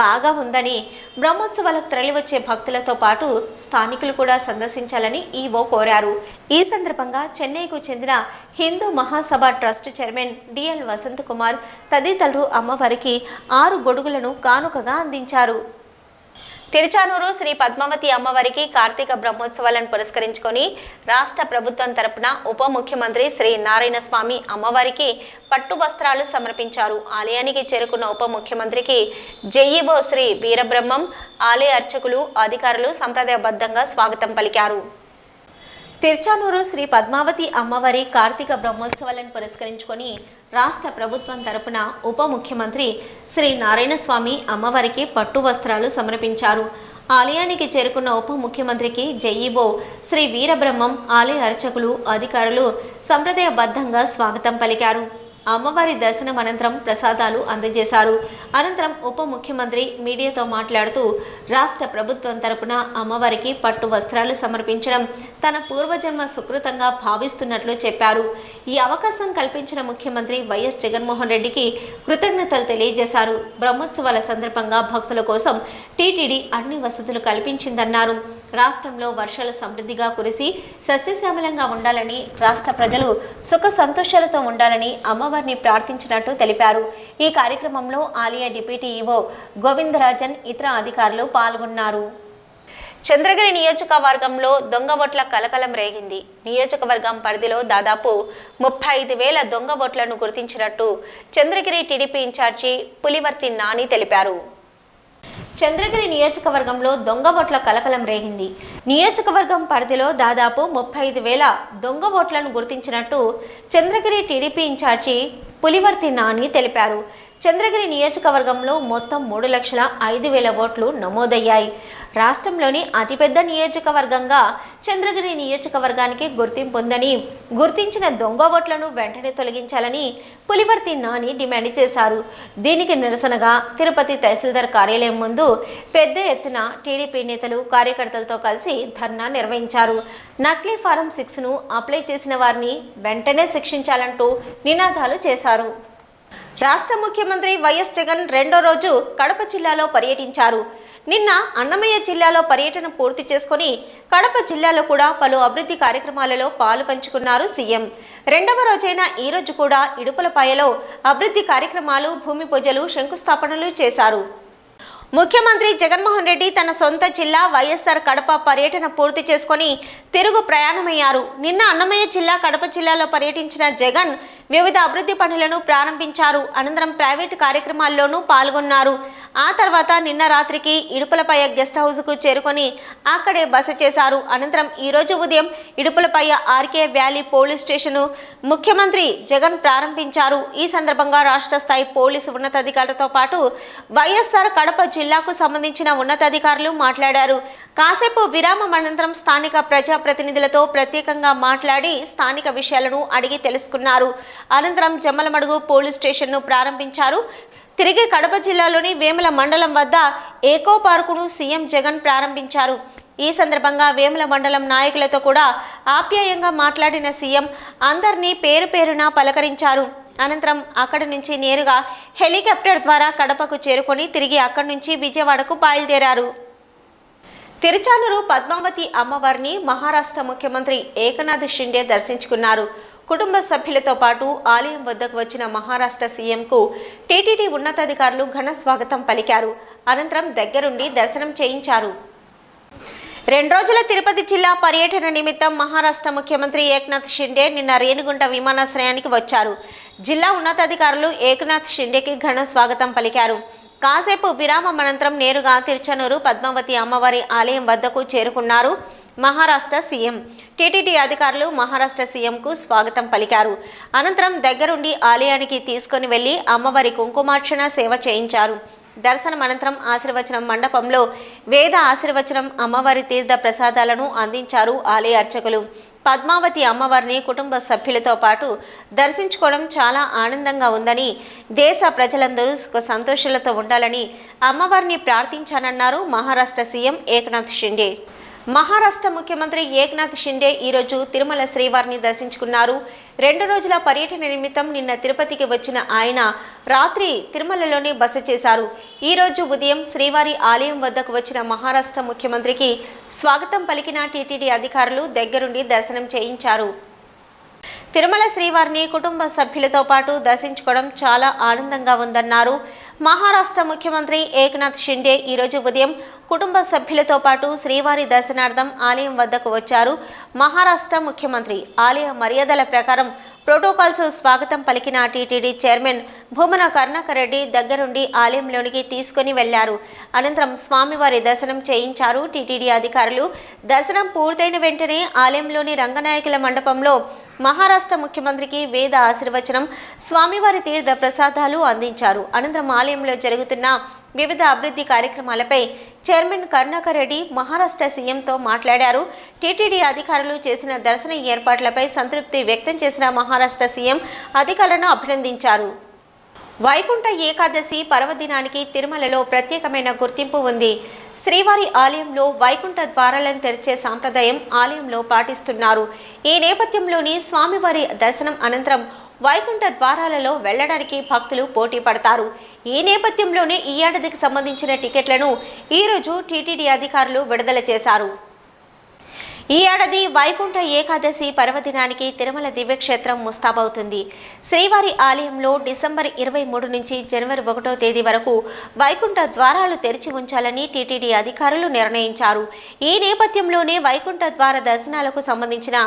బాగా ఉందని, బ్రహ్మోత్సవాలకు తరలివచ్చే భక్తులతో పాటు స్థానికులు కూడా సందర్శించాలని ఈవో కోరారు. ఈ సందర్భంగా చెన్నైకు చెందిన Hindu Mahasabha trust chairman DL Vasant Kumar తదితరులు అమ్మవారికి 6 గొడుగులను కానుకగా అందించారు. తిరుచానూరు శ్రీ పద్మావతి అమ్మవారికి కార్తీక బ్రహ్మోత్సవాలను పురస్కరించుకొని రాష్ట్ర ప్రభుత్వం తరపున ఉప ముఖ్యమంత్రి శ్రీ నారాయణ స్వామి అమ్మవారికి పట్టు వస్త్రాలు సమర్పించారు. ఆలయానికి చేరుకున్న ఉప ముఖ్యమంత్రికి జేఈఓ శ్రీ వీరబ్రహ్మం, ఆలయ అర్చకులు, అధికారులు సంప్రదాయబద్ధంగా స్వాగతం పలికారు. తిరుచానూరు శ్రీ పద్మావతి అమ్మవారి కార్తీక బ్రహ్మోత్సవాలను పురస్కరించుకొని రాష్ట్ర ప్రభుత్వం తరపున ఉప ముఖ్యమంత్రి శ్రీ నారాయణ స్వామి అమ్మవారికి పట్టు వస్త్రాలు సమర్పించారు. ఆలయానికి చేరుకున్న ఉప ముఖ్యమంత్రికి జేఈఓ శ్రీ వీరబ్రహ్మం, ఆలయ అర్చకులు, అధికారులు సంప్రదాయబద్ధంగా స్వాగతం పలికారు. అమ్మవారి దర్శనం అనంతరం ప్రసాదాలు అందజేశారు. అనంతరం ఉప ముఖ్యమంత్రి మీడియాతో మాట్లాడుతూ రాష్ట్ర ప్రభుత్వం తరపున అమ్మవారికి పట్టు వస్త్రాలు సమర్పించడం తన పూర్వజన్మ సుకృతంగా భావిస్తున్నట్లు చెప్పారు. ఈ అవకాశం కల్పించిన ముఖ్యమంత్రి వైఎస్ జగన్మోహన్ రెడ్డికి కృతజ్ఞతలు తెలియజేశారు. బ్రహ్మోత్సవాల సందర్భంగా భక్తుల కోసం టీటీడీ అన్ని వసతులు కల్పించిందన్నారు. రాష్ట్రంలో వర్షాలు సమృద్ధిగా కురిసి సస్యశ్యామలంగా ఉండాలని, రాష్ట్ర ప్రజలు సుఖ సంతోషాలతో ఉండాలని అమ్మవారిని ప్రార్థించినట్టు తెలిపారు. ఈ కార్యక్రమంలో ఆలయ డిప్యూటీ ఈవో గోవిందరాజన్, ఇతర అధికారులు పాల్గొన్నారు. చంద్రగిరి నియోజకవర్గంలో దొంగ ఓట్ల కలకలం రేగింది. నియోజకవర్గం పరిధిలో దాదాపు 35,000 దొంగ ఓట్లను గుర్తించినట్టు చంద్రగిరి టీడీపీ ఇన్ఛార్జి పులివర్తి నాని తెలిపారు. చంద్రగిరి నియోజకవర్గంలో దొంగ ఓట్ల కలకలం రేగింది. నియోజకవర్గం పరిధిలో దాదాపు 35,000 దొంగ ఓట్లను గుర్తించినట్టు చంద్రగిరి టీడీపీ ఇన్ఛార్జి పులివర్తి నాని తెలిపారు. చంద్రగిరి నియోజకవర్గంలో మొత్తం 3,05,000 ఓట్లు నమోదయ్యాయి. రాష్ట్రంలోని అతిపెద్ద నియోజకవర్గంగా చంద్రగిరి నియోజకవర్గానికి గుర్తింపు ఉందని, గుర్తించిన దొంగ ఓట్లను వెంటనే తొలగించాలని పులివర్తి నాని డిమాండ్ చేశారు. దీనికి నిరసనగా తిరుపతి తహసీల్దార్ కార్యాలయం ముందు పెద్ద ఎత్తున టీడీపీ నేతలు, కార్యకర్తలతో కలిసి ధర్నా నిర్వహించారు. నకిలీ ఫారం 6ను అప్లై చేసిన వారిని వెంటనే శిక్షించాలంటూ నినాదాలు చేశారు. రాష్ట్ర ముఖ్యమంత్రి వైఎస్ జగన్ రెండో రోజు కడప జిల్లాలో పర్యటించారు. నిన్న అన్నమయ్య జిల్లాలో పర్యటన పూర్తి చేసుకుని కడప జిల్లాలో కూడా పలు అభివృద్ధి కార్యక్రమాలలో పాలు పంచుకున్నారు సీఎం. రెండవ రోజైన ఈ రోజు కూడా ఇడుపులపాయలో అభివృద్ధి కార్యక్రమాలు, భూమి పూజలు, శంకుస్థాపనలు చేశారు. ముఖ్యమంత్రి జగన్మోహన్ రెడ్డి తన సొంత జిల్లా వైఎస్ఆర్ కడప పర్యటన పూర్తి చేసుకుని తిరుగు ప్రయాణమయ్యారు. నిన్న అన్నమయ్య జిల్లా, కడప జిల్లాలో పర్యటించిన జగన్ వివిధ అభివృద్ధి పనులను ప్రారంభించారు. అనంతరం ప్రైవేటు కార్యక్రమాల్లోనూ పాల్గొన్నారు. ఆ తర్వాత నిన్న రాత్రికి ఇడుపులపయ్య గెస్ట్ హౌస్కు చేరుకొని అక్కడే బస చేశారు. అనంతరం ఈరోజు ఉదయం ఇడుపులపయ్య ఆర్కే వ్యాలీ పోలీస్ స్టేషన్ను ముఖ్యమంత్రి జగన్ ప్రారంభించారు. ఈ సందర్భంగా రాష్ట్ర స్థాయి పోలీసు ఉన్నతాధికారులతో పాటు వైఎస్ఆర్ కడప జిల్లాకు సంబంధించిన ఉన్నతాధికారులు మాట్లాడారు. కాసేపు విరామం అనంతరం స్థానిక ప్రజాప్రతినిధులతో ప్రత్యేకంగా మాట్లాడి స్థానిక విషయాలను అడిగి తెలుసుకున్నారు. అనంతరం జమ్మలమడుగు పోలీస్ స్టేషన్ను ప్రారంభించారు. తిరిగి కడప జిల్లాలోని వేముల మండలం వద్ద ఏకో పార్కును సీఎం జగన్ ప్రారంభించారు. ఈ సందర్భంగా వేముల మండలం నాయకులతో కూడా ఆప్యాయంగా మాట్లాడిన సీఎం అందరినీ పేరు పేరున పలకరించారు. అనంతరం అక్కడి నుంచి నేరుగా హెలికాప్టర్ ద్వారా కడపకు చేరుకొని తిరిగి అక్కడి నుంచి విజయవాడకు బయలుదేరారు. తిరుచానూరు పద్మావతి అమ్మవారిని మహారాష్ట్ర ముఖ్యమంత్రి ఏకనాథ్ షిండే దర్శించుకున్నారు. కుటుంబ సభ్యులతో పాటు ఆలయం వద్దకు వచ్చిన మహారాష్ట్ర సీఎంకు టీటీడీ ఉన్నతాధికారులు ఘన స్వాగతం పలికారు. అనంతరం దగ్గరుండి దర్శనం చేయించారు. 2 రోజుల తిరుపతి జిల్లా పర్యటన నిమిత్తం మహారాష్ట్ర ముఖ్యమంత్రి ఏకనాథ్ షిండే నిన్న రేణిగుంట విమానాశ్రయానికి వచ్చారు. జిల్లా ఉన్నతాధికారులు ఏకనాథ్ షిండేకి ఘన స్వాగతం పలికారు. కాసేపు విరామం అనంతరం నేరుగా తిరుచానూరు పద్మావతి అమ్మవారి ఆలయం వద్దకు చేరుకున్నారు మహారాష్ట్ర సీఎం. టీటీడీ అధికారులు మహారాష్ట్ర సీఎంకు స్వాగతం పలికారు. అనంతరం దగ్గరుండి ఆలయానికి తీసుకుని వెళ్లి అమ్మవారి కుంకుమార్చన సేవ చేయించారు. దర్శనం అనంతరం ఆశీర్వచనం మండపంలో వేద ఆశీర్వచనం అమ్మవారి తీర్థ ప్రసాదాలను అందించారు ఆలయ అర్చకులు. పద్మావతి అమ్మవారిని కుటుంబ సభ్యులతో పాటు దర్శించుకోవడం చాలా ఆనందంగా ఉందని, దేశ ప్రజలందరూ సుఖ సంతోషాలతో ఉండాలని అమ్మవారిని ప్రార్థించానన్నారు మహారాష్ట్ర సీఎం ఏకనాథ్ షిండే. మహారాష్ట్ర ముఖ్యమంత్రి ఏకనాథ్ షిండే ఈరోజు తిరుమల శ్రీవారిని దర్శించుకున్నారు. 2 రోజుల పర్యటన నిమిత్తం నిన్న తిరుపతికి వచ్చిన ఆయన రాత్రి తిరుమలలోనే బస చేశారు. ఈరోజు ఉదయం శ్రీవారి ఆలయం వద్దకు వచ్చిన మహారాష్ట్ర ముఖ్యమంత్రికి స్వాగతం పలికిన టీటీడీ అధికారులు దగ్గరుండి దర్శనం చేయించారు. తిరుమల శ్రీవారిని కుటుంబ సభ్యులతో పాటు దర్శించుకోవడం చాలా ఆనందంగా ఉందన్నారు మహారాష్ట్ర ముఖ్యమంత్రి ఏకనాథ్ షిండే. ఈరోజు ఉదయం కుటుంబ సభ్యులతో పాటు శ్రీవారి దర్శనార్థం ఆలయం వద్దకు వచ్చారు మహారాష్ట్ర ముఖ్యమంత్రి. ఆలయ మర్యాదల ప్రకారం ప్రోటోకాల్స్ స్వాగతం పలికిన టీటీడీ చైర్మన్ భూమన కరుణాకర్ రెడ్డి దగ్గరుండి ఆలయంలోనికి తీసుకుని వెళ్లారు. అనంతరం స్వామివారి దర్శనం చేయించారు టీటీడీ అధికారులు. దర్శనం పూర్తయిన వెంటనే ఆలయంలోని రంగనాయకుల మండపంలో మహారాష్ట్ర ముఖ్యమంత్రికి వేద ఆశీర్వచనం, స్వామివారి తీర్థ ప్రసాదాలు అందించారు. అనంతరం ఆలయంలో జరుగుతున్న వివిధ అభివృద్ధి కార్యక్రమాలపై చైర్మన్ కరుణాకర్ రెడ్డి మహారాష్ట్ర సీఎంతో మాట్లాడారు. టీటీడీ అధికారులు చేసిన దర్శన ఏర్పాట్లపై సంతృప్తి వ్యక్తం చేసిన మహారాష్ట్ర సీఎం అధికారులను అభినందించారు. వైకుంఠ ఏకాదశి పర్వదినానికి తిరుమలలో ప్రత్యేకమైన గుర్తింపు ఉంది. శ్రీవారి ఆలయంలో వైకుంఠ ద్వారాలను తెరిచే సాంప్రదాయం ఆలయంలో పాటిస్తున్నారు. ఈ నేపథ్యంలోని స్వామివారి దర్శనం అనంతరం వైకుంఠ ద్వారాలలో వెళ్లడానికి భక్తులు పోటీ పడతారు. ఈ నేపథ్యంలోనే ఈ ఏడాదికి సంబంధించిన టికెట్లను ఈరోజు టీటీడీ అధికారులు విడుదల చేశారు. ఈ ఏడాది వైకుంఠ ఏకాదశి పర్వదినానికి తిరుమల దివ్యక్షేత్రం ముస్తాబవుతుంది. శ్రీవారి ఆలయంలో డిసెంబర్ 23 నుంచి జనవరి 1వ తేదీ వరకు వైకుంఠ ద్వారాలు తెరిచి ఉంచాలని టీటీడీ అధికారులు నిర్ణయించారు. ఈ నేపథ్యంలోనే వైకుంఠ ద్వార దర్శనాలకు సంబంధించిన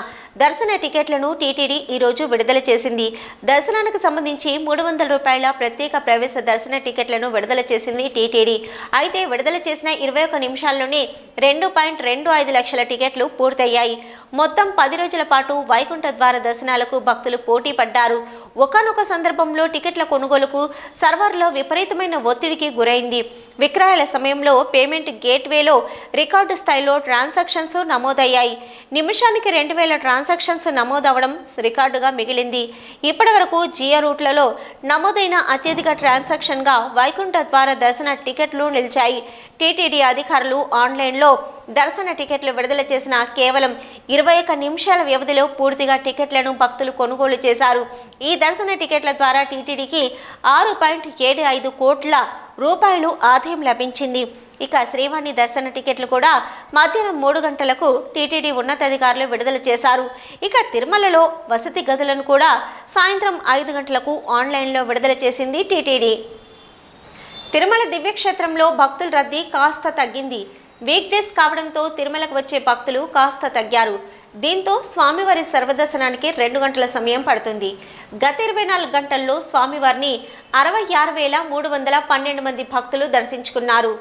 దర్శన టికెట్లను టీటీడీ ఈరోజు విడుదల చేసింది. దర్శనానికి సంబంధించి 300 రూపాయల ప్రత్యేక ప్రవేశ దర్శన టికెట్లను విడుదల చేసింది టీటీడీ. అయితే విడుదల చేసిన 21 నిమిషాల్లోనే 2.25 లక్షల టికెట్లు పూర్తయ్యాయి. మొత్తం 10 రోజుల పాటు వైకుంఠ ద్వార దర్శనాలకు భక్తులు పోటీ పడ్డారు. ఒకానొక సందర్భంలో టికెట్ల కొనుగోలుకు సర్వర్లో విపరీతమైన ఒత్తిడికి గురైంది. విక్రయాల సమయంలో పేమెంట్ గేట్వేలో రికార్డు స్థాయిలో ట్రాన్సాక్షన్స్ నమోదయ్యాయి. నిమిషానికి 2000 ట్రాన్సాక్షన్స్ నమోదవడం రికార్డుగా మిగిలింది. ఇప్పటి వరకు జియో రూట్లలో నమోదైన అత్యధిక ట్రాన్సాక్షన్గా వైకుంఠ ద్వార దర్శన టికెట్లు నిలిచాయి. టీటీడీ అధికారులు ఆన్లైన్లో దర్శన టికెట్లు విడుదల చేసిన కేవలం 21 నిమిషాల వ్యవధిలో పూర్తిగా టికెట్లను భక్తులు కొనుగోలు చేశారు. ఈ దర్శన టికెట్ల ద్వారా టీటీడీకి 6.75 కోట్ల రూపాయలు ఆదాయం లభించింది. ఇక శ్రీవాణి దర్శన టికెట్లు కూడా మధ్యాహ్నం 3 గంటలకు టీటీడీ ఉన్నతాధికారులు విడుదల చేశారు. ఇక తిరుమలలో వసతి గదులను కూడా సాయంత్రం 5 గంటలకు ఆన్లైన్లో విడుదల చేసింది టీటీడీ. తిరుమల దివ్యక్షేత్రంలో భక్తుల రద్దీ కాస్త తగ్గింది. వీక్ డేస్ కావడంతో తిరుమలకు వచ్చే భక్తులు కాస్త తగ్గారు. దీంతో స్వామివారి సర్వదర్శనానికి 2 గంటల సమయం పడుతుంది. గత 24 గంటల్లో స్వామివారిని 66,312 మంది భక్తులు దర్శించుకున్నారు.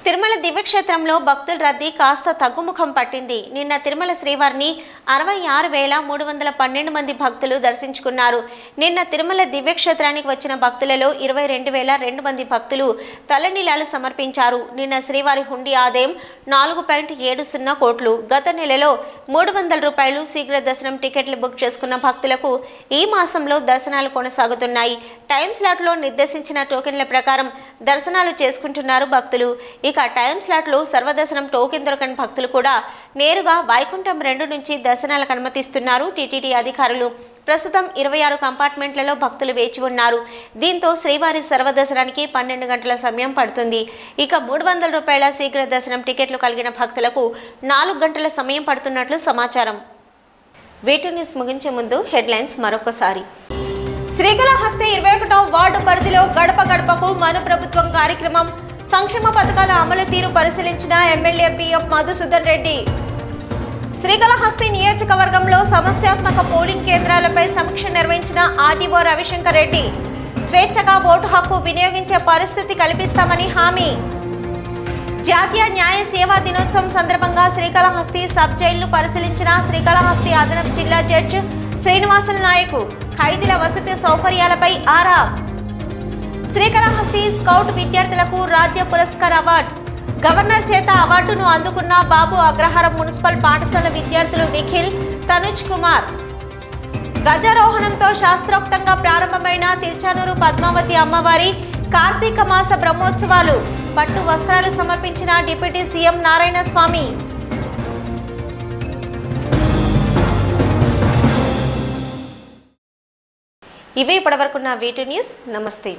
తిరుమల దివ్యక్షేత్రంలో భక్తుల రద్దీ కాస్త తగ్గుముఖం పట్టింది. నిన్న తిరుమల శ్రీవారిని 66,312 మంది భక్తులు దర్శించుకున్నారు. నిన్న తిరుమల దివ్యక్షేత్రానికి వచ్చిన భక్తులలో 22,002 మంది భక్తులు తలనీలాలు సమర్పించారు. నిన్న శ్రీవారి హుండీ ఆదాయం 4.70 కోట్లు. గత నెలలో 300 రూపాయలు శీఘ్ర దర్శనం టికెట్లు బుక్ చేసుకున్న భక్తులకు ఈ మాసంలో దర్శనాలు కొనసాగుతున్నాయి. టైం స్లాట్లో నిర్దేశించిన టోకెన్ల ప్రకారం దర్శనాలు చేసుకుంటున్నారు భక్తులు. ఇక టైం స్లాట్లో సర్వదర్శనం టోకెన్ దొరకని భక్తులు కూడా నేరుగా వైకుంఠం 2 నుంచి దర్శనాలకు అనుమతిస్తున్నారు టీటీడీ అధికారులు. ప్రస్తుతం 26 కంపార్ట్మెంట్లలో భక్తులు వేచి ఉన్నారు. దీంతో శ్రీవారి సర్వదర్శనానికి 12 గంటల సమయం పడుతుంది. ఇక 300 రూపాయల శీఘ్ర దర్శనం టికెట్లు కలిగిన భక్తులకు 4 గంటల సమయం పడుతున్నట్లు సమాచారం. వీటి న్యూస్ ముగించే ముందు హెడ్లైన్స్ మరొకసారి. శ్రీకాళహస్తి 21వ వార్డు పరిధిలో గడప గడపకు మన ప్రభుత్వం కార్యక్రమం. సంక్షేమ పథకాల అమలు తీరు పరిశీలించిన ఎమ్మెల్యే పిఎఫ్ మధుసూదన్ రెడ్డి. శ్రీకాళహస్తి నియోజకవర్గంలో సమస్యాత్మక పోలింగ్ కేంద్రాలపై సమీక్ష నిర్వహించిన ఆర్డీఓ రవిశంకర్ రెడ్డి. స్వేచ్ఛగా ఓటు హక్కు వినియోగించే పరిస్థితి కల్పిస్తామని హామీ. జాతీయ న్యాయ సేవా దినోత్సవం సందర్భంగా శ్రీకాళహస్తి సబ్ జైలును పరిశీలించిన శ్రీకాళహస్తి అదనపు జిల్లా జడ్జి శ్రీనివాసులు నాయకు. ఖైదీల వసతి సౌకర్యాలపై ఆరా. శ్రీకాళహస్తి స్కౌట్ విద్యార్థులకు రాజ్య పురస్కార్ అవార్డు. గవర్నర్ చేత అవార్డును అందుకున్న బాబు అగ్రహారం మున్సిపల్ పాఠశాల విద్యార్థులు నిఖిల్, తనుజ్ కుమార్. గజారోహణంతో శాస్త్రోక్తంగా ప్రారంభమైన తిరుచానూరు పద్మావతి అమ్మవారి కార్తీక మాస బ్రహ్మోత్సవాలు. పట్టు వస్త్రాలు సమర్పించిన డిప్యూటీ సీఎం నారాయణ స్వామి. ఇవి ఇప్పటివరకున్న వీటి న్యూస్. నమస్తే.